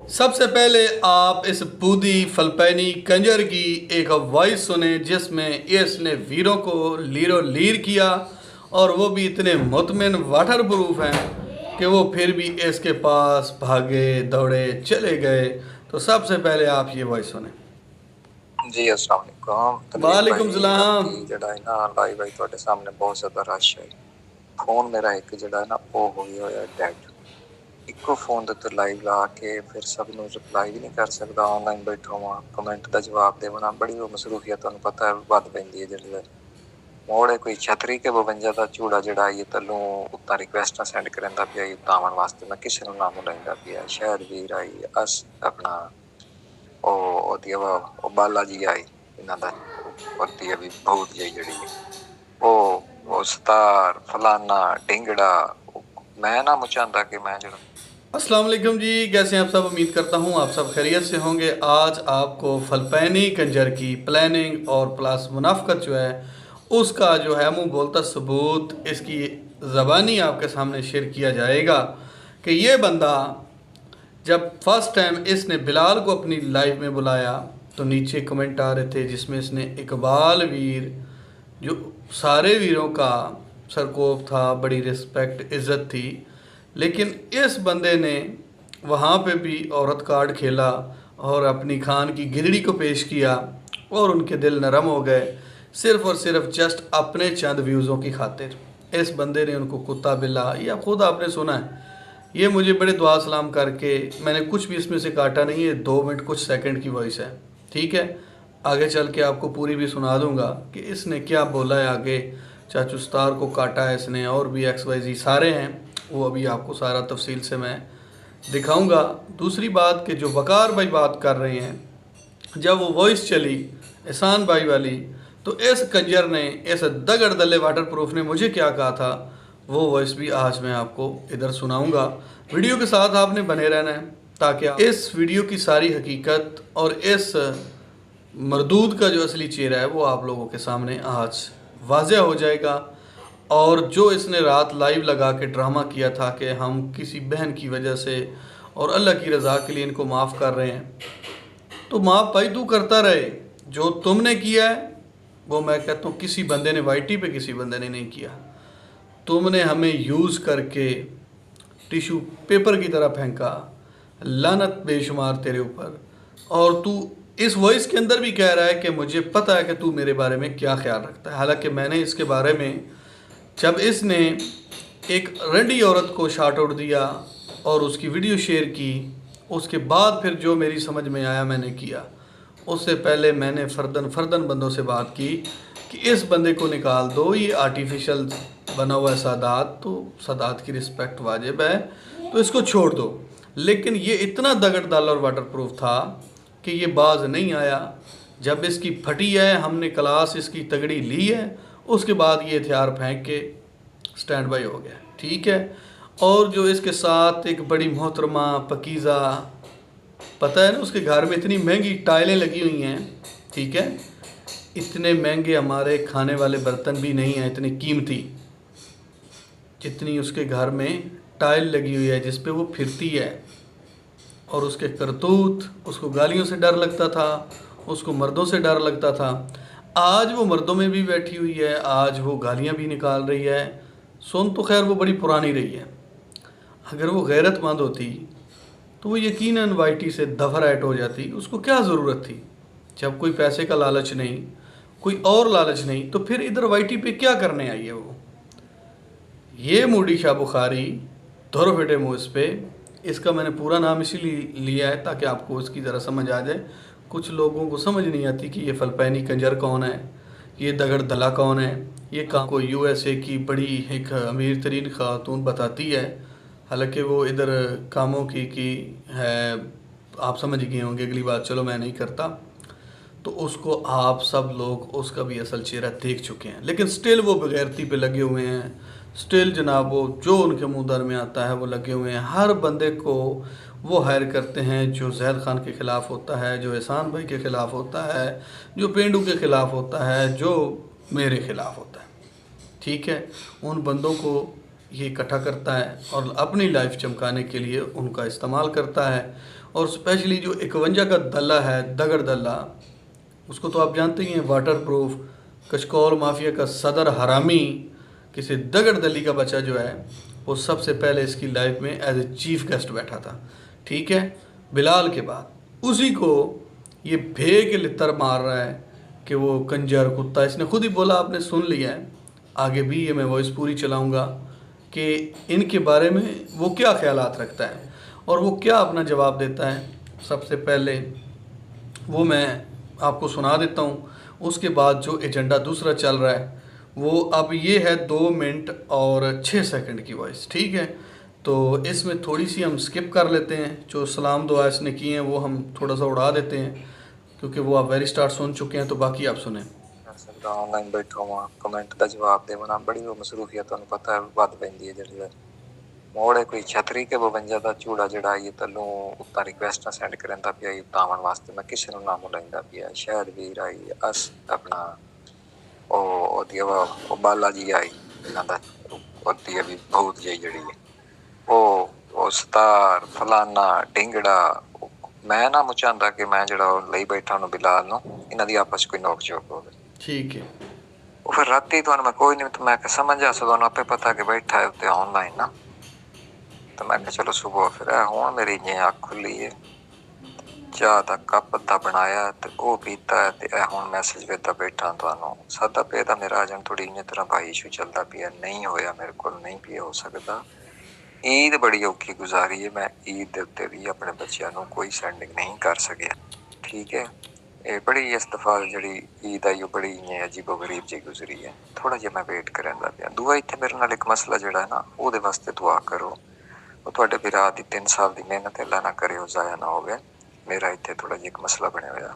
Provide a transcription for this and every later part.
सबसे पहले आप इस बूदी फलपैनी कंजर की एक वॉइस सुने जिसमें इसने वीरों को लीरो लीर किया और वो भी इतने मुतमिन वाटर प्रूफ हैं कि वो फिर भी इसके पास भागे दौड़े चले गए। तो सबसे पहले आप ये वॉइस सुने। जी अस्सलाम वालेकुम तकलीफ वालेकुम भाई सलाम। राती जड़ा है ना लाइव भाई ਤੁਹਾਡੇ ਸਾਹਮਣੇ ਬਹੁਤ ਜ਼ਿਆਦਾ ਰਸ਼ ਹੈ। ਫੋਨ ਮੇਰਾ ਇੱਕ ਜਿਹੜਾ ਹੈ ਨਾ ਉਹ ਹੋ ਗਿਆ ਹੋਇਆ ਡੈਡ। ਇੱਕੋ ਫੋਨ ਦੇ ਉੱਤੇ ਲਾਈਵ ਲਾ ਕੇ ਫਿਰ ਸਭ ਨੂੰ ਰਿਪਲਾਈ ਵੀ ਨਹੀਂ ਕਰ ਸਕਦਾ। ਆਨਲਾਈਨ ਬੈਠਾ ਹਾਂ ਕਮੈਂਟ ਦਾ ਜਵਾਬ ਦੇਵਣਾ ਬੜੀ ਉਹ ਮਸਰੂਫੀਅਤ ਤੁਹਾਨੂੰ ਪਤਾ ਹੈ ਵੱਧ ਪੈਂਦੀ ਹੈ ਜਿਹੜੀ ਮੋੜੇ ਕੋਈ ਛਤਰੀ ਕੇ 52 ਦਾ ਝੂੜਾ ਜਿਹੜਾ ਇਹ ਤਲੋਂ ਉੱਤਾਂ ਰਿਕਵੈਸਟਾਂ ਸੈਂਡ ਕਰਨ ਦਾ ਪਿਆ ਉਤਾਵਣ ਵਾਸਤੇ ਮੈਂ ਕਿਸੇ ਨੂੰ ਨਾਮ ਲੈਂਦਾ ਪਿਆ ਸ਼ਾਇਦ ਵੀਰ ਆਈ ਅਸ ਆਪਣਾ ਉਹਦੀ ਉਹ ਬਾਲਾ ਜੀ ਆਈ ਇਹਨਾਂ ਦਾ ਵਰਤੀ ਵੀ ਬਹੁਤ ਜਿਹੀ ਜਿਹੜੀ ਉਹ ਸਤਾਰ फलाना ढिंगड़ा मैं ना मुचांदा कि मैं जड़ा। अस्सलाम वालेकुम जी, कैसे हैं आप सब। उम्मीद करता हूँ आप सब खैरियत से होंगे। आज आपको फलपैनी कंजर की प्लानिंग और प्लस मुनाफकत जो है उसका जो है मुँह बोलता सबूत इसकी ज़बानी आपके सामने शेयर किया जाएगा कि ये बंदा जब फर्स्ट टाइम इसने बिलाल को अपनी लाइव में बुलाया तो नीचे कमेंट आ रहे थे जिसमें इसने इकबाल वीर जो सारे वीरों का सरकोप था, बड़ी रिस्पेक्ट इज़्ज़त थी, लेकिन इस बंदे ने वहाँ पे भी औरत कार्ड खेला और अपनी खान की गिरड़ी को पेश किया और उनके दिल नरम हो गए सिर्फ़ और सिर्फ जस्ट अपने चंद व्यूज़ों की खातिर। इस बंदे ने उनको कुत्ता बिल्ला, या खुद आपने सुना है, ये मुझे बड़े दुआ सलाम करके, मैंने कुछ भी इसमें से काटा नहीं है, 2 मिनट कुछ सेकंड की वॉइस है, ठीक है। आगे चल के आपको पूरी भी सुना दूंगा कि इसने क्या बोला है। आगे चाचुस्तार को काटा है इसने और भी XYZ सारे हैं, वो अभी आपको सारा तफसील से मैं दिखाऊंगा। दूसरी बात कि जो वकार भाई बात कर रहे हैं, जब वो वॉइस चली एहसान भाई वाली तो इस कंजर ने, इस दगड़ दल्ले वाटर प्रूफ ने मुझे क्या कहा था वो वॉइस भी आज मैं आपको इधर सुनाऊंगा। वीडियो के साथ आपने बने रहना है ताकि इस वीडियो की सारी हकीकत और इस मरदूद का जो असली चेहरा है वो आप लोगों के सामने आज वाज़ेह हो जाएगा। और जो इसने रात लाइव लगा के ड्रामा किया था कि हम किसी बहन की वजह से और अल्लाह की रज़ा के लिए इनको माफ़ कर रहे हैं, तो माफ़ भाई तू करता रहे। जो तुमने किया है वो मैं कहता हूँ किसी बंदे ने YT पे किसी बंदे ने नहीं किया। तुमने हमें यूज़ करके टिशू पेपर की तरह फेंका, लानत बेशुमार तेरे ऊपर। और तू इस वॉइस के अंदर भी कह रहा है कि मुझे पता है कि तू मेरे बारे में क्या ख्याल रखता है। हालांकि मैंने इसके बारे में, जब इसने एक रंडी औरत को शार्ट आउट दिया और उसकी वीडियो शेयर की, उसके बाद फिर जो मेरी समझ में आया मैंने किया। उससे पहले मैंने फ़र्दन बंदों से बात की कि इस बंदे को निकाल दो, ये आर्टिफिशियल बना हुआ है सादात, तो सादात की रिस्पेक्ट वाजिब है, तो इसको छोड़ दो। लेकिन ये इतना दगड़ दाल और वाटर प्रूफ था कि ये बाज नहीं आया। जब इसकी फटी है, हमने क्लास इसकी तगड़ी ली है, उसके बाद ये हथियार फेंक के स्टैंड बाई हो गया, ठीक है। और जो इसके साथ एक बड़ी मोहतरमा पकीज़ा, पता है ना उसके घर में इतनी महंगी टाइलें लगी हुई हैं, ठीक है, इतने महंगे हमारे खाने वाले बर्तन भी नहीं हैं इतनी कीमती जितनी उसके घर में टाइल लगी हुई है जिस पे वो फिरती है। और उसके करतूत, उसको गालियों से डर लगता था, उसको मर्दों से डर लगता था। आज वो मर्दों में भी बैठी हुई है, आज वो गालियाँ भी निकाल रही है। सुन तो खैर वो बड़ी पुरानी रही है, अगर वो गैरतमंद होती तो वो यकीनन YT से दफ़ा राइट हो जाती। उसको क्या ज़रूरत थी, जब कोई पैसे का लालच नहीं, कोई और लालच नहीं, तो फिर इधर YT पे क्या करने आई है वो। ये मूडी शाह बुखारी धोरो फिटे मुँह इस पे, इसका मैंने पूरा नाम इसीलिए लिया है ताकि आपको इसकी ज़रा समझ आ जाए। कुछ लोगों को समझ नहीं आती कि ये फलपैनी कंजर कौन है, ये दगड़ दला कौन है। ये काम को USA की बड़ी एक अमीर तरीन खातून बताती है, हालांकि वो इधर कामों की है, आप समझ गए होंगे। अगली बात चलो मैं नहीं करता, तो उसको आप सब लोग उसका भी असल चेहरा देख चुके हैं, लेकिन स्टिल वो बेगैरती पे लगे हुए हैं। स्टिल जनाब वो जो उनके मुँह दर में आता है वो लगे हुए हैं। हर बंदे को वो हायर करते हैं जो जैद खान के ख़िलाफ़ होता है, जो एहसान भाई के ख़िलाफ़ होता है, जो पेंडू के ख़िलाफ़ होता है, जो मेरे ख़िलाफ़ होता है, ठीक है। उन बंदों को ये इकट्ठा करता है और अपनी लाइफ चमकाने के लिए उनका इस्तेमाल करता है। और स्पेशली जो 51 का दल्ला है, दगड़ दल्ला, उसको तो आप जानते ही हैं, वाटर प्रूफ, कशकौल माफिया का सदर हरामी, किसी दगड़ दली का बच्चा जो है वो सबसे पहले इसकी लाइफ में एज ए चीफ गेस्ट बैठा था, ठीक है, बिलाल के बाद। उसी को ये भे के लितर मार रहा है कि वो कंजर कुत्ता, इसने खुद ही बोला, आपने सुन लिया है। आगे भी ये मैं वॉइस पूरी चलाऊंगा कि इनके बारे में वो क्या ख्यालात रखता है और वो क्या अपना जवाब देता है। सबसे पहले वो मैं आपको सुना देता हूँ, उसके बाद जो एजेंडा दूसरा चल रहा है वो अब ये है 2 मिनट और 6 सेकंड की वॉइस, ठीक है। तो इसमें थोड़ी सी हम स्किप कर लेते हैं, जो सलाम दुआ इसने किए हैं वो हम थोड़ा सा उड़ा देते हैं, क्योंकि वो आप वेरी स्टार्ट सुन चुके हैं, तो बाकी आप सुने। ऑनलाइन बैठा हुआ कमेंट का जवाब देना बड़ी वो मसरूफियत तुहानू पता है वध पैंदी है जिहड़ी मोड़े कोई छतरी के 52 का चूड़ा जड़ा ये तलू उत्ता रिक्वेस्टा सेंड करंदा पिया उतावन वास्ते मैं किसी नू ना बुलाइंदा पिया, शायद वीर आई अस अपना ओ बाला जी आई इन्हां दा ओदी अभी बहुत जी जड़ी है ओ सतार फलाना ढिंगड़ा, मैं ना मुचांदा कि मैं जड़ा लई बैठा नु बिलाल नु इन्हां दी आपस कोई नोक झोंक होवे, ठीक है। वो फिर राती तो मैं कोई नहीं, तो मैं समझ आ सो आपे पता कि बैठा है उत्ते ऑनलाइन ना, तो मैं चलो सुबह फिर हुण मेरी इं अख खुली है, चाह का कप अद्धा बनाया तो वो पीता है, तो हुण मैसेज भेजता बैठा तुहानू सादा पे दा मेरा अजन थोड़ी इं तरह भाई इशू चलता पिया, नहीं होया मेरे को नहीं पिया हो सकता। ईद बड़ी औखी गुजारी है, मैं ईद दे उत्ते भी अपने बच्चों को कोई सेंडिंग नहीं कर सकिया, ठीक है। ये बड़ी इस दफा जी ईद आई बड़ी इं अजीबो गरीब जी गुजरी है, थोड़ा जिहा मैं वेट करंदा पिया। दुआ इत्थे मेरे नाल एक मसला जड़ा है ना वो वास्ते दुआ करो, वो तुहाडे विरा दी 3 साल की मेहनत अल्लाह ना करे जाया ना हो गए, मेरा इत्थे थोड़ा जिहा एक मसला बनया होया,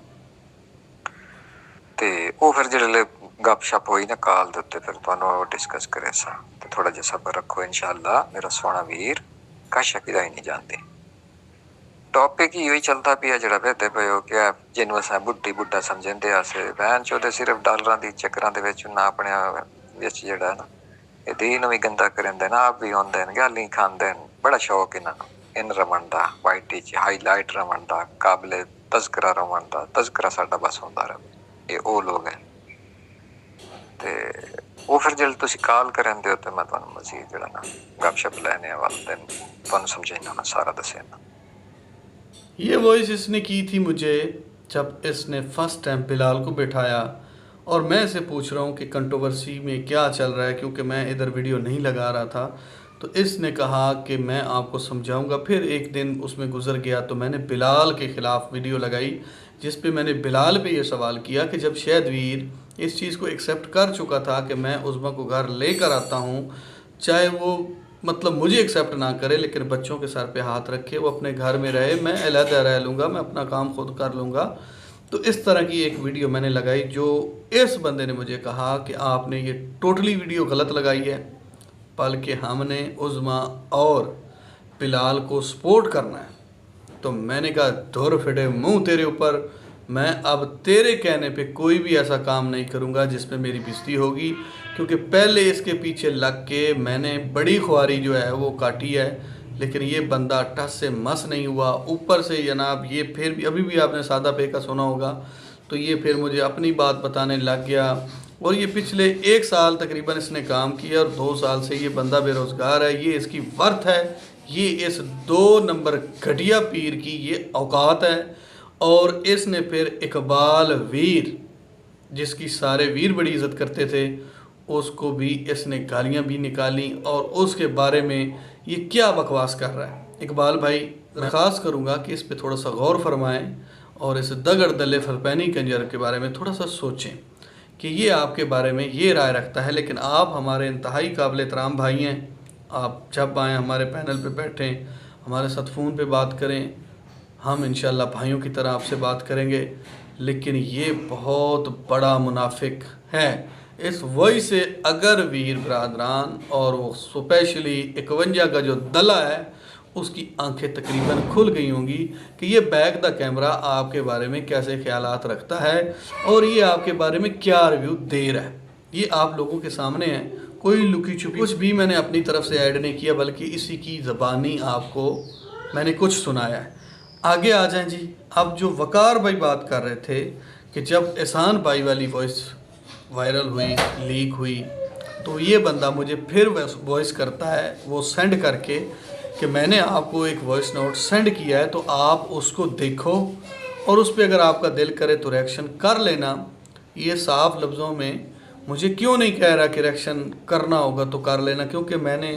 ते वो फिर जिहड़े गपशप हुई ना कॉल दे उत्ते फिर तुहानू डिस्कस करे सा, ते थोड़ा जिहा सबर रखो इंशाअल्लाह मेरा सोहना वीर, कश किदा ही नहीं जानते। टॉपिक ही चलता पिया जड़ा कहते पे हो क्या जिन्हों अस बुढ़ी बुढ़ा समझते असे बहन चो सिर्फ डॉलर की चक्कर ना अपने जड़ा ना ये दीन भी गंदा करेंदे ना, आप भी आते गल ही खाते बड़ा शौक इन्होंने इन रमन का वाइटी च हाईलाइट रमन का काबले तस्करा रमन का तस्करा साडा बस होंदा रहे, ये वो लोग हैं। ते वो फिर जल्द तुसी कॉल करेंदे हो तो मैं तुहानू मजीद जड़ा ना गपशप लैने वाले तुहानू समझाइना मैं सारा दसेना। ये वॉइस इसने की थी मुझे जब इसने फर्स्ट टाइम बिलाल को बैठाया, और मैं इसे पूछ रहा हूँ कि कंट्रोवर्सी में क्या चल रहा है, क्योंकि मैं इधर वीडियो नहीं लगा रहा था। तो इसने कहा कि मैं आपको समझाऊंगा। फिर एक दिन उसमें गुजर गया तो मैंने बिलाल के ख़िलाफ़ वीडियो लगाई, जिस पे मैंने बिलाल पे ये सवाल किया कि जब शहद वीर इस चीज़ को एक्सेप्ट कर चुका था कि मैं उज़्मा को घर लेकर आता हूँ, चाहे वो मतलब मुझे एक्सेप्ट ना करे लेकिन बच्चों के सर पे हाथ रखे, वो अपने घर में रहे, मैं अलहदा रह लूँगा, मैं अपना काम खुद कर लूँगा। तो इस तरह की एक वीडियो मैंने लगाई, जो इस बंदे ने मुझे कहा कि आपने ये टोटली वीडियो गलत लगाई है, बल्कि हमने उज़्मा और बिलाल को सपोर्ट करना है। तो मैंने कहा धुर फिटे मुँह तेरे ऊपर, मैं अब तेरे कहने पे कोई भी ऐसा काम नहीं करूँगा जिसमें मेरी बेइज्जती होगी, क्योंकि पहले इसके पीछे लग के मैंने बड़ी ख्वारी जो है वो काटी है, लेकिन ये बंदा टस से मस नहीं हुआ। ऊपर से जनाब ये फिर भी अभी भी आपने सादा पे का सुना होगा, तो ये फिर मुझे अपनी बात बताने लग गया। और ये पिछले 1 साल तकरीबन इसने काम किया और 2 साल से ये बंदा बेरोज़गार है। ये इसकी वर्थ है, ये इस 2 नंबर घटिया पीर की ये औकात है। और इसने फिर इकबाल वीर, जिसकी सारे वीर बड़ी इज़्ज़त करते थे, उसको भी इसने गालियाँ भी निकाली और उसके बारे में ये क्या बकवास कर रहा है। इकबाल भाई, दरख्वास्त करूँगा कि इस पे थोड़ा सा गौर फरमाएं और इस दगड़ दले फलपैनी कंजर के बारे में थोड़ा सा सोचें कि ये आपके बारे में ये राय रखता है। लेकिन आप हमारे इंतहाई काबिल एहतराम भाई हैं, आप जब आएँ हमारे पैनल पे बैठें, हमारे साथ फ़ोन पे बात करें, हम इंशाल्लाह भाइयों की तरह आपसे बात करेंगे। लेकिन ये बहुत बड़ा मुनाफिक है। इस वही से अगर वीर बरादरान और वो स्पेशली 51 का जो दला है उसकी आंखें तकरीबन खुल गई होंगी कि ये बैक द कैमरा आपके बारे में कैसे ख्यालात रखता है और ये आपके बारे में क्या रिव्यू दे रहा है। ये आप लोगों के सामने है, कोई लुकी छुपी कुछ भी मैंने अपनी तरफ से ऐड नहीं किया, बल्कि इसी की ज़बानी आपको मैंने कुछ सुनाया है। आगे आ जाएं जी। अब जो वकार भाई बात कर रहे थे कि जब एहसान भाई वाली वॉइस वायरल हुई, लीक हुई, तो ये बंदा मुझे फिर वॉइस करता है वो सेंड करके कि मैंने आपको एक वॉइस नोट सेंड किया है, तो आप उसको देखो और उस पर अगर आपका दिल करे तो रिएक्शन कर लेना। ये साफ लफ्ज़ों में मुझे क्यों नहीं कह रहा कि रिएक्शन करना होगा तो कर लेना, क्योंकि मैंने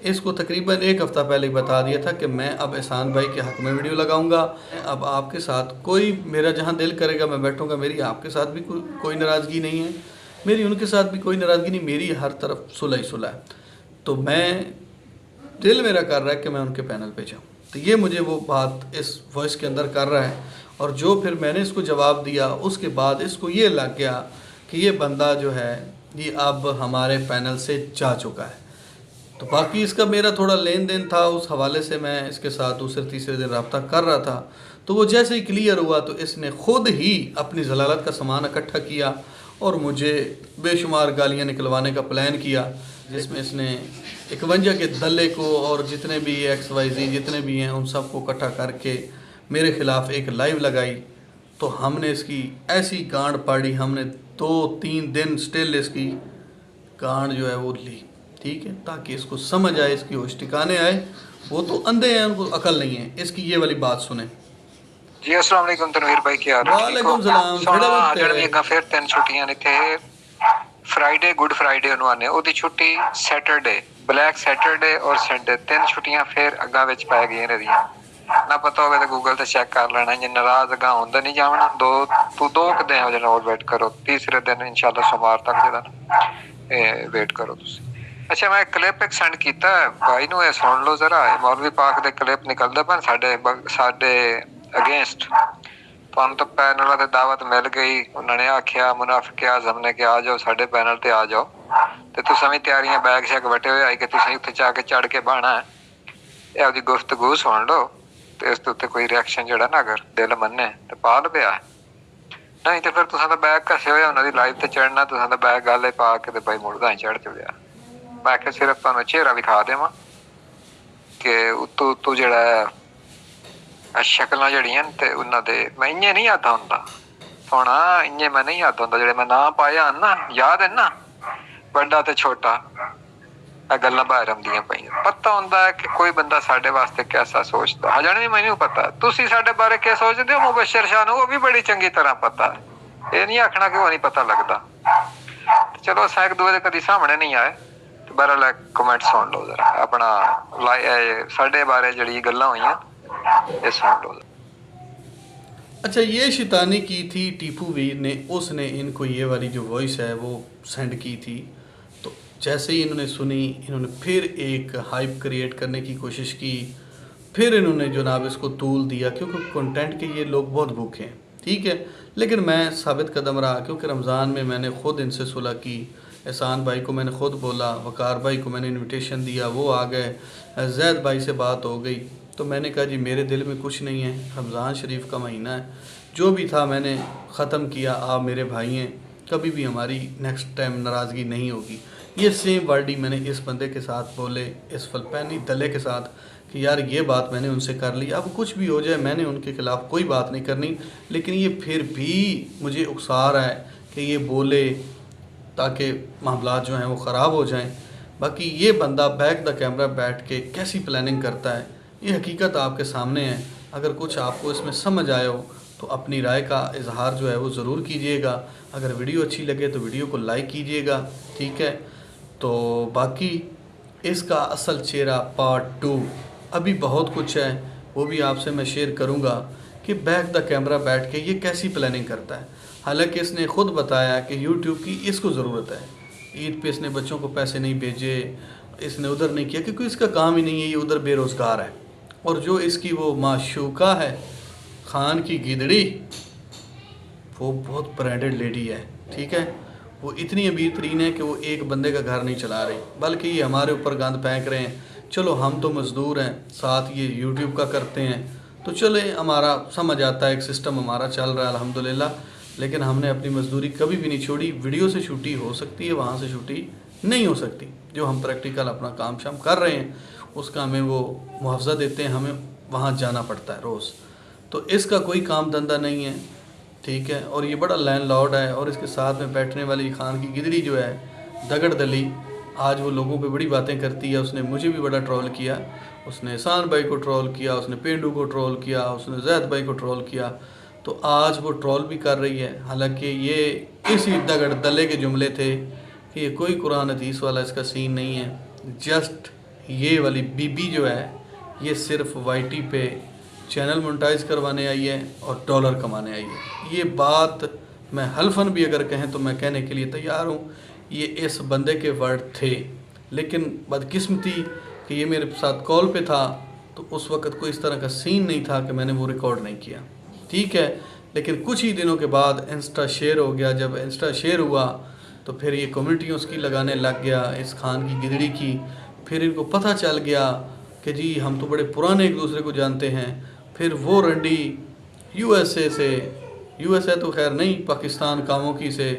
इसको तकरीबन एक हफ़्ता पहले ही बता दिया था कि मैं अब एहसान भाई के हक़ में वीडियो लगाऊंगा। अब आपके साथ कोई, मेरा जहां दिल करेगा मैं बैठूंगा, मेरी आपके साथ भी कोई नाराज़गी नहीं है, मेरी उनके साथ भी कोई नाराज़गी नहीं, मेरी हर तरफ सुलह ही सुलह है। तो मैं, दिल मेरा कर रहा है कि मैं उनके पैनल पे जाऊँ, तो ये मुझे वो बात इस वॉइस के अंदर कर रहा है। और जो फिर मैंने इसको जवाब दिया, उसके बाद इसको ये लग गया कि ये बंदा जो है ये अब हमारे पैनल से जा चुका है। तो बाकी इसका मेरा थोड़ा लेन देन था, उस हवाले से मैं इसके साथ दूसरे तीसरे दिन रब्ता कर रहा था। तो वो जैसे ही क्लियर हुआ तो इसने ख़ुद ही अपनी जलालत का सामान इकट्ठा किया और मुझे बेशुमार गालियाँ निकलवाने का प्लान किया, जिसमें इसने 51 के दल्ले को और जितने भी XYZ जितने भी हैं उन सबको इकट्ठा करके मेरे ख़िलाफ़ एक लाइव लगाई। तो हमने इसकी ऐसी गांड पाड़ी, हमने 2-3 दिन स्टिल इसकी गांड जो है वो ली, ठीक है, ताकि इसको समझ आए, इसकी होश ठिकाने आए। वो तो अंधे हैं, उनको अकल नहीं है। इसकी ये वाली बात सुने जी। अस्सलाम वालेकुम तनवीर भाई, क्या हाल है? वालेकुम सलाम। फिर 3 छुट्टियां ने थे। फ्राइडे गुड फ्राइडे उन्होंने ओदी छुट्टी, सैटरडे ब्लैक सैटरडे और संडे 3 छुट्टियां फिर अग्गा विच पै गई रहियां। ना पता होवे तो गूगल ते चेक कर लेना। जे नाराज अग्गा होंदा नहीं जावना, दो दिन हो जाने और वेट करो, तीसरे दिन इंशाल्लाह सोमवार तक जेड़ा वेट करो तुसी। अच्छा, मैं क्लिप एक सेंड कीता भाई नूं, ये सुन लो जरा। मौलवी पाक दे क्लिप निकलदा पर साडे अगेंस्ट। तुहानू तो पैनल ते दावत मिल गई, उन्होंने आख्या मुनाफिक आज़म ने कि आ जाओ साडे पैनल ते आ जाओ, ते तुसां भी तैयारियां बैग शैग वटे हुए आई कि तुसीं उत्थे जाके चढ़ के बहना है। ये आपदी गुफ्तगू सुन लो ते इस उत्ते कोई रिएक्शन जेड़ा ना अगर दिल मन्ने ते पा लभ्या, नहीं तो फिर तुसां दा बैग घसे होया उन्हां दी लाइव ते चढ़ना, तुसां दा बैग गाले पा के ते भाई मुड़दा ही चढ़ चुलिया। मैं आख्या सिर्फ तुहानू चेहरा विखा देवां कि उत्तों उत्तों जेड़ा शक्लां जड़ियां ते उन्हां दे मैं इ'यां नहीं आता हुंदा सोना, इ'यां मैं नहीं आता हुंदा। जेड़े मैं नाम पाया ना, याद है ना, बड़ा ते छोटा, गल्लां बाहर आउंदियां पईयां। पता हुंदा है कि कोई बंदा साडे वास्ते कैसा सोचदा। हजण भी मैनूं पता है, तुसीं साडे बारे क्या सोचदे हो मुबशर शाह नूं, वो भी बड़ी चंगी तरह पता है। ये नहीं आखना कि वो नहीं पता लगदा। चलो असां एक दूए दे कदी सामने नहीं आए। बहरहाल कमेंट सुन लो जरा, अपना साडे बारे जड़ी गल्लां होईयां ये सुन लो। अच्छा, ये शैतानी की थी टीपू वीर ने, उसने इनको ये वाली जो वॉइस है वो सेंड की थी। तो जैसे ही इन्होंने सुनी, इन्होंने फिर एक हाइप क्रिएट करने की कोशिश की, फिर इन्होंने जनाब इसको तूल दिया, क्योंकि कंटेंट के ये लोग बहुत भूखे हैं, ठीक है। लेकिन मैं साबित कदम रहा, क्योंकि रमज़ान में मैंने ख़ुद इनसे सुलह की। एहसान भाई को मैंने ख़ुद बोला, वकार भाई को मैंने इनविटेशन दिया, वो आ गए, जैद भाई से बात हो गई। तो मैंने कहा जी मेरे दिल में कुछ नहीं है, रमज़ान शरीफ का महीना है, जो भी था मैंने ख़त्म किया, आप मेरे भाई हैं, कभी भी हमारी नेक्स्ट टाइम नाराज़गी नहीं होगी। ये सेम वर्ड ही मैंने इस बंदे के साथ बोले, इस फलपैनी दले के साथ, कि यार ये बात मैंने उनसे कर ली, अब कुछ भी हो जाए मैंने उनके ख़िलाफ़ कोई बात नहीं करनी। लेकिन ये फिर भी मुझे उकसा रहा है कि ये बोले ताकि मामलात जो हैं वो ख़राब हो जाएं। बाकी ये बंदा बैक द कैमरा बैठ के कैसी प्लानिंग करता है, ये हकीकत आपके सामने है। अगर कुछ आपको इसमें समझ आया हो तो अपनी राय का इजहार जो है वो ज़रूर कीजिएगा। अगर वीडियो अच्छी लगे तो वीडियो को लाइक कीजिएगा, ठीक है। तो बाकी इसका असल चेहरा पार्ट 2 अभी बहुत कुछ है, वो भी आपसे मैं शेयर करूँगा कि बैक द कैमरा बैठ के ये कैसी प्लानिंग करता है। हालांकि इसने ख़ुद बताया कि यूट्यूब की इसको ज़रूरत है, ईद पे इसने बच्चों को पैसे नहीं भेजे, इसने उधर नहीं किया क्योंकि इसका काम ही नहीं है, ये उधर बेरोज़गार है। और जो इसकी वो माशूका है खान की गिदड़ी, वो बहुत ब्रांडेड लेडी है, ठीक है। वो इतनी अमीर तरीन है कि वो एक बंदे का घर नहीं चला रही, बल्कि ये हमारे ऊपर गंद फेंक रहे हैं। चलो हम तो मज़दूर हैं, साथ ये यूट्यूब का करते हैं, तो चले हमारा समझ आता है, एक सिस्टम हमारा चल रहा है अल्हम्दुलिल्लाह। लेकिन हमने अपनी मजदूरी कभी भी नहीं छोड़ी। वीडियो से छुट्टी हो सकती है, वहाँ से छुट्टी नहीं हो सकती। जो हम प्रैक्टिकल अपना काम शाम कर रहे हैं उसका हमें वो मुआवजा देते हैं, हमें वहाँ जाना पड़ता है रोज़। तो इसका कोई काम धंधा नहीं है, ठीक है। और ये बड़ा लैंडलॉर्ड है, और इसके साथ में बैठने वाली खान की गिदड़ी जो है दगड़ दली, आज वो लोगों पे बड़ी बातें करती है। उसने मुझे भी बड़ा ट्रोल किया, उसने एहसान भाई को ट्रोल किया, उसने पेंडू को ट्रोल किया, उसने जैद भाई को ट्रोल किया। तो आज वो ट्रोल भी कर रही है, हालांकि ये इसी दगड़ दले के जुमले थे कि ये कोई कुरान हदीस वाला इसका सीन नहीं है। जस्ट ये वाली बीबी जो है ये सिर्फ वाईटी पे चैनल मोनेटाइज करवाने आई है और डॉलर कमाने आई है। ये बात मैं हल्फन भी अगर कहें तो मैं कहने के लिए तैयार हूँ, ये इस बंदे के वर्ड थे। लेकिन बदकिस्मती कि ये मेरे साथ कॉल पे था, तो उस वक्त कोई इस तरह का सीन नहीं था कि मैंने वो रिकॉर्ड नहीं किया, ठीक है। लेकिन कुछ ही दिनों के बाद इंस्टा शेयर हो गया। जब इंस्टा शेयर हुआ तो फिर ये कम्युनिटी उसकी लगाने लग गया, इस खान की गिदड़ी की। फिर इनको पता चल गया कि जी हम तो बड़े पुराने एक दूसरे को जानते हैं। फिर वो रंडी यूएसए से, यूएसए तो खैर नहीं, पाकिस्तान कामों की से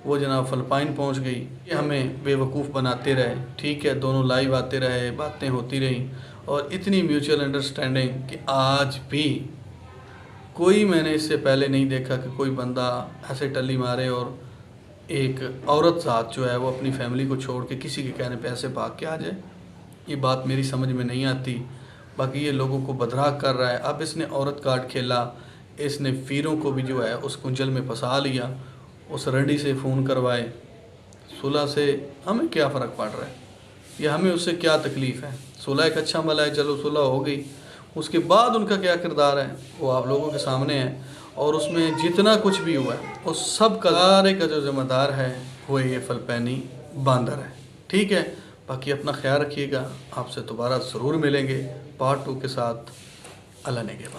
वो जनाब फ़िलिपाइन पहुंच गई। ये हमें बेवकूफ़ बनाते रहे, ठीक है। दोनों लाइव आते रहे, बातें होती रहीं, और इतनी म्यूचुअल अंडरस्टैंडिंग कि आज भी कोई मैंने इससे पहले नहीं देखा कि कोई बंदा ऐसे टल्ली मारे और एक औरत साथ जो है वो अपनी फैमिली को छोड़ के किसी के कहने पे ऐसे भाग के आ जाए। ये बात मेरी समझ में नहीं आती। बाकी ये लोगों को बदराग कर रहा है। अब इसने औरत कार्ड खेला, इसने वीरों को भी जो है उस कुंजल में फंसा लिया, उस रंडी से फ़ोन करवाए। सुलह से हमें क्या फ़र्क पड़ रहा है, या हमें उससे क्या तकलीफ़ है। सुलह एक अच्छा भला है, चलो सुलह हो गई, उसके बाद उनका क्या किरदार है वो आप लोगों के सामने है। और उसमें जितना कुछ भी हुआ है उस सब का सारे का जो ज़िम्मेदार है वो ये फ़िलिपाइनी बंदर है, ठीक है। बाकी अपना ख्याल रखिएगा, आपसे दोबारा ज़रूर मिलेंगे पार्ट 2 के साथ। अल्लाह ने के बाद।